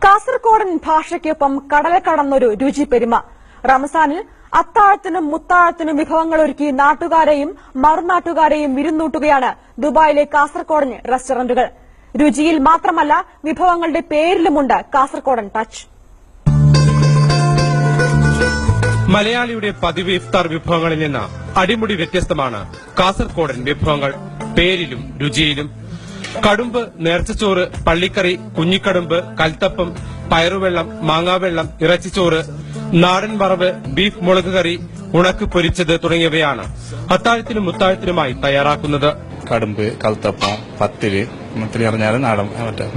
കാസർകോടൻ ഭാഷയ്ക്കൊപ്പം കടൽ കടന്നൊരു രുചി പെരുമ. റംസാനിൽ അത്താഴത്തിനും മുത്താഴത്തിനും വിഭവങ്ങളൊരുക്കി നാട്ടുകാരെയും മറുനാട്ടുകാരെയും വിരുന്നൂട്ടുകയാണ് ദുബായിലെ കാസർകോടൻ റെസ്റ്റോറന്റുകൾ. രുചിയിൽ മാത്രമല്ല, വിഭവങ്ങളുടെ പേരിലുമുണ്ട് കാസർകോടൻ ടച്ച്. മലയാളിയുടെ പതിവ് ഇഫ്താർ വിഭവങ്ങളിൽ നിന്ന് അടിമുടി വ്യത്യസ്തമാണ് കാസർകോടൻ വിഭവങ്ങൾ, പേരിലും രുചിയിലും. കടുമ്പ്, നേർച്ചച്ചോറ്, പള്ളിക്കറി, കുഞ്ഞിക്കടുമ്പ്, കൽത്തപ്പം, പയറുവെള്ളം, മാങ്ങാവെള്ളം, ഇറച്ചിച്ചോറ്, നാടൻ വറവ്, ബീഫ് മുളക് കറി, ഉണക്ക് പൊരിച്ചത് തുടങ്ങിയവയാണ് അത്താഴത്തിനും മുത്താഴത്തിനുമായി തയ്യാറാക്കുന്നത്. കടുമ്പ്, കൽത്തപ്പം, പത്തിരി പറഞ്ഞാൽ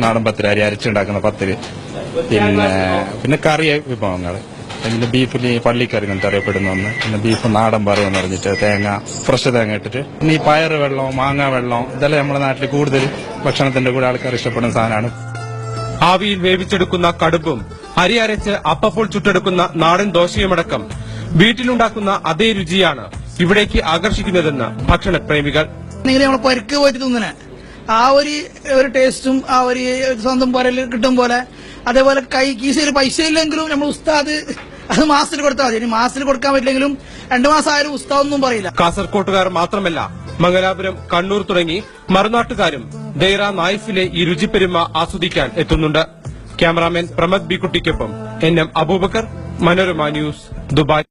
നാടൻ പത്തിരി, അരി അരച്ചുണ്ടാക്കുന്ന പത്തിരി, പിന്നെ കറി വിഭവങ്ങൾ, പിന്നെ ബീഫിൽ പള്ളിക്കറി എന്നിട്ട് അറിയപ്പെടുന്ന ഒന്ന്, പിന്നെ ബീഫ് നാടൻ വറവെന്ന് പറഞ്ഞിട്ട് തേങ്ങ, ഫ്രഷ് തേങ്ങ ഇട്ടിട്ട്, പിന്നെ ഈ പയറ് വെള്ളം, മാങ്ങ വെള്ളം, ഇതെല്ലാം നമ്മുടെ നാട്ടിൽ കൂടുതൽ ഭക്ഷണത്തിന്റെ കൂടെ ആൾക്കാർ ഇഷ്ടപ്പെടുന്ന സാധനമാണ്. ആവിയിൽ വേവിച്ചെടുക്കുന്ന കടുമ്പും അരി അരച്ച് അപ്പപ്പോൾ ചുട്ടെടുക്കുന്ന നാടൻ ദോശയുമടക്കം വീട്ടിലുണ്ടാക്കുന്ന അതേ രുചിയാണ് ഇവിടേക്ക് ആകർഷിക്കുന്നതെന്ന് ഭക്ഷണപ്രേമികൾ. നമ്മൾ പരിക്ക് പോയിട്ട് തിന്നണേ ആ ഒരു ടേസ്റ്റും ആ ഒരു സ്വന്തം പോരൽ കിട്ടും പോലെ, അതേപോലെ കൈ കീസയിൽ പൈസ ഇല്ലെങ്കിലും നമ്മൾ ഉസ്താദ് അത് മാസത്തിൽ കൊടുത്താൽ മതി. ഇനി മാസത്തിൽ കൊടുക്കാൻ പറ്റില്ലെങ്കിലും 2 മാസം ആയാലും ഉസ്താദൊന്നും പറയില്ല. കാസർകോട്ടുകാർ മാത്രമല്ല, മംഗലാപുരം, കണ്ണൂർ തുടങ്ങി മറുനാട്ടുകാരും ദൈറ നായിഫിലെ ഈ രുചിപ്പെരുമ ആസ്വദിക്കാൻ എത്തുന്നുണ്ട്. ക്യാമറാമാൻ പ്രമദ് ബി കുട്ടിക്കൊപ്പം NM Abubacker, Manorama news, Dubai.